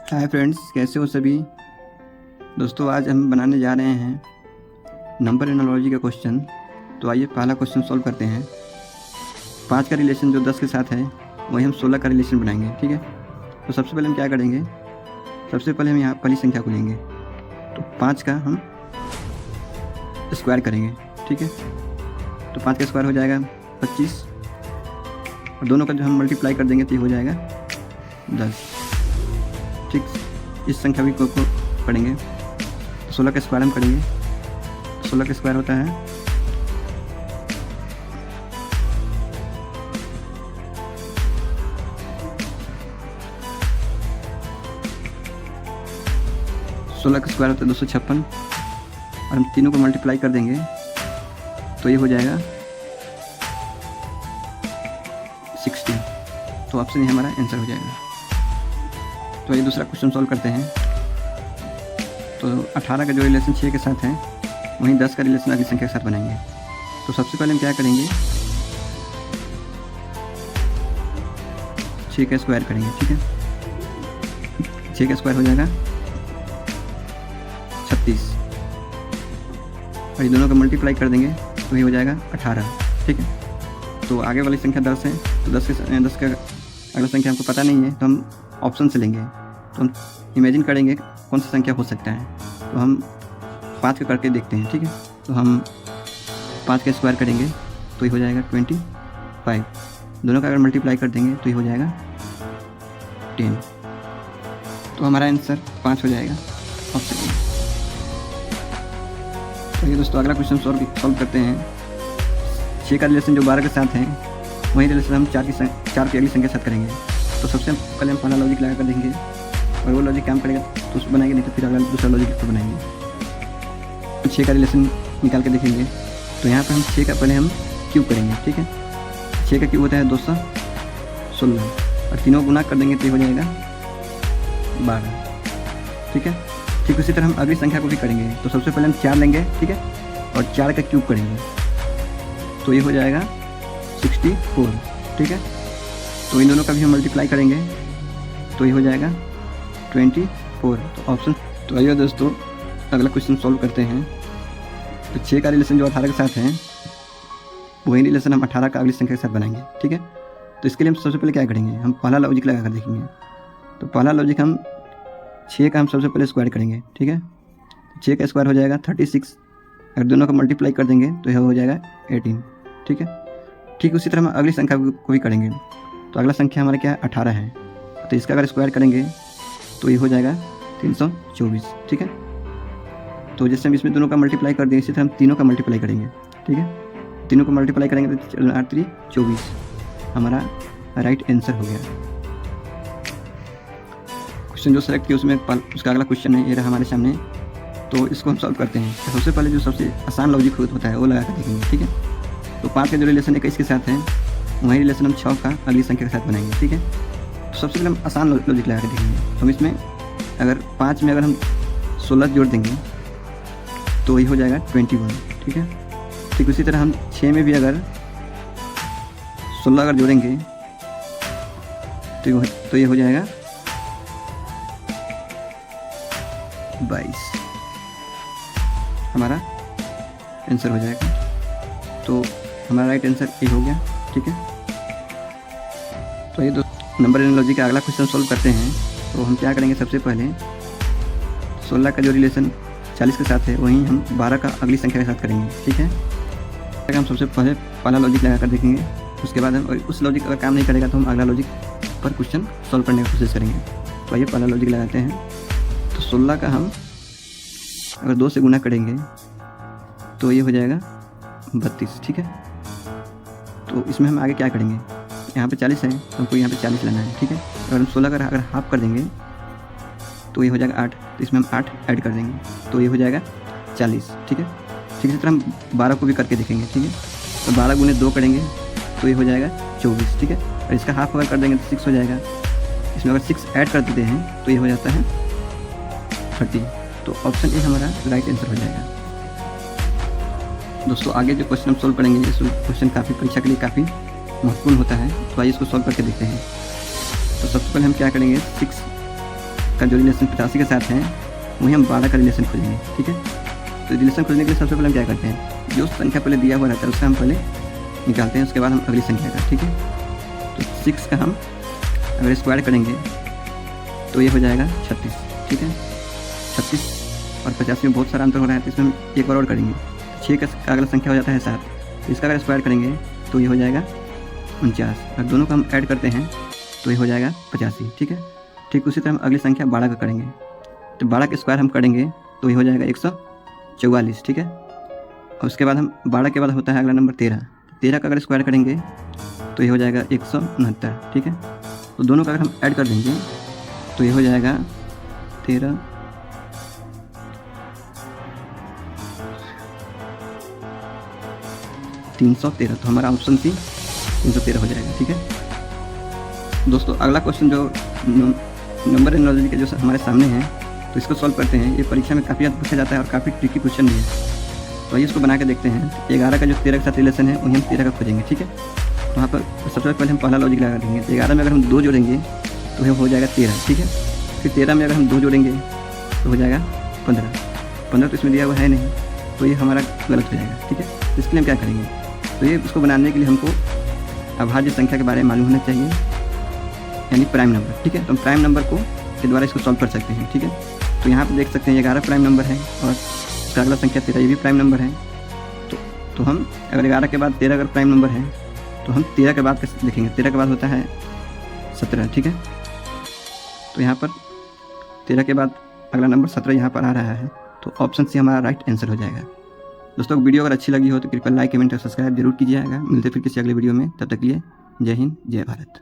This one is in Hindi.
हाय फ्रेंड्स, कैसे हो सभी दोस्तों। आज हम बनाने जा रहे हैं नंबर एनालॉजी का क्वेश्चन। तो आइए पहला क्वेश्चन सॉल्व करते हैं। 5 का रिलेशन जो 10 के साथ है वही हम 16 का रिलेशन बनाएंगे। ठीक है, तो सबसे पहले हम क्या करेंगे, सबसे पहले हम यहाँ पहली संख्या को लेंगे। तो 5 का हम स्क्वायर करेंगे। ठीक है, तो 5 का स्क्वायर हो जाएगा 25 और दोनों का जो हम मल्टीप्लाई कर देंगे तो ये हो जाएगा 10। ठीक, इस संख्या भी को पढ़ेंगे। 16 का स्क्वायर हम करेंगे। 16 का स्क्वायर होता है 256 और हम तीनों को मल्टीप्लाई कर देंगे तो ये हो जाएगा 60। तो ऑप्शन ये हमारा आंसर हो जाएगा। तो ये दूसरा क्वेश्चन सॉल्व करते हैं। तो 18 का जो रिलेशन 6 के साथ है वहीं 10 का रिलेशन अगली संख्या के साथ बनाएंगे। तो सबसे पहले हम क्या करेंगे, 6 का स्क्वायर करेंगे। ठीक है, 6 का स्क्वायर हो जाएगा 36 और ये दोनों का मल्टीप्लाई कर देंगे तो ये हो जाएगा 18। ठीक है, तो आगे वाली संख्या 10 है, तो 10 का अगला संख्या हमको पता नहीं है तो हम ऑप्शन से लेंगे। तो हम इमेजिन करेंगे कौन सा संख्या हो सकता है। तो हम 5 का करके देखते हैं। ठीक है, तो हम 5 का स्क्वायर करेंगे तो ये हो जाएगा 25। दोनों का अगर मल्टीप्लाई कर देंगे तो ये हो जाएगा 10। तो हमारा आंसर 5 हो जाएगा ऑप्शन ए। तो ये दोस्तों अगला क्वेश्चन सॉल्व करते हैं। 6 का रिलेशन जो 12 के साथ है वही रिलेशन हम 4 की अगली संख्या के साथ करेंगे। तो सबसे पहले हम पहला लॉजिक लगा कर देंगे और वो लॉजिक काम करेगा तो उसको बनाएंगे, नहीं तो फिर अगला दूसरा लॉजिक को बनाएंगे। तो 6 का रिलेशन निकाल के देखेंगे। तो यहाँ पर हम 6 का पहले हम क्यूब करेंगे। ठीक है, 6 का क्यूब होता है 216 और तीनों गुना कर देंगे तो ये हो जाएगा 12। ठीक है, ठीक उसी तरह हम अगली संख्या को भी करेंगे। तो सबसे पहले हम 4 लेंगे। ठीक है, और 4 का क्यूब करेंगे तो ये हो जाएगा 64। ठीक है, तो इन दोनों का भी हम मल्टीप्लाई करेंगे तो ये हो जाएगा 24। तो ऑप्शन। तो आइए दोस्तों अगला क्वेश्चन सॉल्व करते हैं। तो 6 का रिलेशन जो 18 के साथ है वही रिलेशन हम 18 का अगली संख्या के साथ बनाएंगे। ठीक है, तो इसके लिए हम सबसे पहले क्या करेंगे, हम पहला लॉजिक लगा कर देखेंगे। तो पहला लॉजिक हम 6 का हम सबसे पहले स्क्वायर करेंगे। ठीक है, 6 का स्क्वायर हो जाएगा 36 अगर दोनों का मल्टीप्लाई कर देंगे तो यह हो जाएगा 18। ठीक है, ठीक उसी तरह हम अगली संख्या को भी करेंगे। तो अगला संख्या हमारा क्या है 18 है, तो इसका अगर स्क्वायर करेंगे तो ये हो जाएगा 324। ठीक है, तो जैसे हम इसमें दोनों का मल्टीप्लाई कर देंगे इसी तरह हम तीनों का मल्टीप्लाई करेंगे। ठीक है, तीनों को मल्टीप्लाई करेंगे तो 8 24 हमारा राइट आंसर हो गया। क्वेश्चन जो सेलेक्ट किया उसमें उसका अगला क्वेश्चन है, ये रहा हमारे सामने। तो इसको हम सॉल्व करते हैं। तो सबसे पहले जो सबसे आसान लॉजिक होता है वो लगा कर देखेंगे। ठीक है, तो 5 का जो रिलेशन 21 के साथ है वही रिलेशन हम 6 का अगली संख्या के साथ बनाएंगे। ठीक है, तो सबसे पहले हम आसान लॉजिक लगा के देखेंगे। तो हम इसमें अगर 5 में अगर हम 16 जोड़ देंगे तो ये हो जाएगा 21। ठीक है, ठीक उसी तरह हम 6 में भी अगर 16 अगर जोड़ेंगे तो ये हो जाएगा 22। हमारा आंसर हो जाएगा। तो हमारा राइट आंसर ए हो गया। ठीक है, तो ये नंबर एनालॉजी का अगला क्वेश्चन सॉल्व करते हैं। तो हम क्या करेंगे, सबसे पहले 16 का जो रिलेशन 40 के साथ है वहीं हम 12 का अगली संख्या के साथ करेंगे। ठीक है, हम सबसे पहले पहला लॉजिक लगा कर देखेंगे। उसके बाद हम उस लॉजिक अगर काम नहीं करेगा तो हम अगला लॉजिक पर क्वेश्चन सॉल्व करने की कोशिश करेंगे। तो आइए पहला लॉजिक लगाते हैं। तो 16 का हम अगर 2 से गुना करेंगे तो ये हो जाएगा 32। ठीक है, तो इसमें हम आगे क्या करेंगे, यहाँ पे 40 है तो हमको यहाँ पे 40 लेना है। ठीक है, अगर हम 16 का अगर हाफ कर देंगे तो ये हो जाएगा 8, तो इसमें हम 8 ऐड कर देंगे तो ये हो जाएगा 40। ठीक है, ठीक इसी तरह हम 12 को भी करके देखेंगे। ठीक है, तो 12 गुने 2 करेंगे तो ये हो जाएगा 24। ठीक है, और इसका हाफ अगर कर देंगे तो 6 हो जाएगा। इसमें अगर 6 ऐड कर देते हैं तो ये हो जाता है 30। तो ऑप्शन ए हमारा राइट आंसर हो जाएगा। दोस्तों आगे जो क्वेश्चन हम सॉल्व करेंगे इस क्वेश्चन काफ़ी परीक्षा के लिए काफ़ी महत्वपूर्ण होता है। तो आइए इसको सॉल्व करके देखते हैं। तो सबसे पहले हम क्या करेंगे, 6 का जो रिलेशन 85 के साथ है वही हम 12 का रिलेशन खोजेंगे। ठीक है, तो रिलेशन खोजने के लिए सबसे पहले हम क्या करते हैं, जो संख्या पहले दिया हुआ रहता है उसका हम पहले निकालते हैं, उसके बाद हम अगली संख्या का। ठीक है, तो 6 का हम अगर स्क्वायर करेंगे तो ये हो जाएगा 36। ठीक है, 36 और 85 में बहुत सारा अंतर हो रहा है, तो इसमें हम एक बार और करेंगे। 6 का अगला संख्या हो जाता है 7, तो इसका अगर स्क्वायर करेंगे तो ये हो जाएगा 49, और दोनों को हम ऐड करते हैं तो ये हो जाएगा 85। ठीक है, ठीक उसी तरह हम अगली संख्या 12 का करेंगे, तो 12 का स्क्वायर हम करेंगे तो ये हो जाएगा 144। ठीक है, और उसके बाद हम 12 के बाद होता है अगला नंबर 13, 13 का अगर स्क्वायर करेंगे तो ये हो जाएगा 169। ठीक है, तो दोनों का अगर हम ऐड कर देंगे तो ये हो जाएगा 13 313, तो हमारा ऑप्शन सी 313 हो जाएगा। ठीक है दोस्तों, अगला क्वेश्चन जो नंबर एनालॉजी के जो हमारे सामने है तो इसको सॉल्व करते हैं। ये परीक्षा में काफ़ी पूछा जाता है और काफ़ी ट्रिकी क्वेश्चन भी है, तो आइए इसको बना के देखते हैं। 11 का जो 13 के साथ रिलेशन है वही हम 13 का खोजेंगे। ठीक है, तो वहाँ पर सबसे पहले हम पहला लॉजिक लगा देंगे। तो 11 में अगर हम 2 जोड़ेंगे तो ये हो जाएगा 13। ठीक है, फिर 13 में अगर हम 2 जोड़ेंगे तो हो जाएगा 15। 15 तो इसमें दिया हुआ है नहीं, तो ये हमारा गलत हो जाएगा। ठीक है, इसके लिए हम क्या करेंगे, तो ये उसको बनाने के लिए हमको अभाज्य संख्या के बारे में मालूम होना चाहिए, यानी प्राइम नंबर। ठीक है, तो हम प्राइम नंबर के द्वारा इसको सॉल्व कर सकते हैं। ठीक है, तो यहाँ पर देख सकते हैं 11 प्राइम नंबर है और उसका अगला संख्या 13 ये भी प्राइम नंबर है। तो हम अगर 11 के बाद 13 अगर प्राइम नंबर है तो हम 13 के बाद कैसे लिखेंगे, 13 के बाद होता है 17। ठीक है, तो यहाँ पर 13 के बाद अगला नंबर 17 यहाँ पर आ रहा है, तो ऑप्शन सी हमारा राइट आंसर हो जाएगा। दोस्तों, वीडियो अगर अच्छी लगी हो तो कृपया लाइक, कमेंट और सब्सक्राइब जरूर कीजिएगा। मिलते फिर किसी अगले वीडियो में, तब तक के लिए जय हिंद, जय भारत।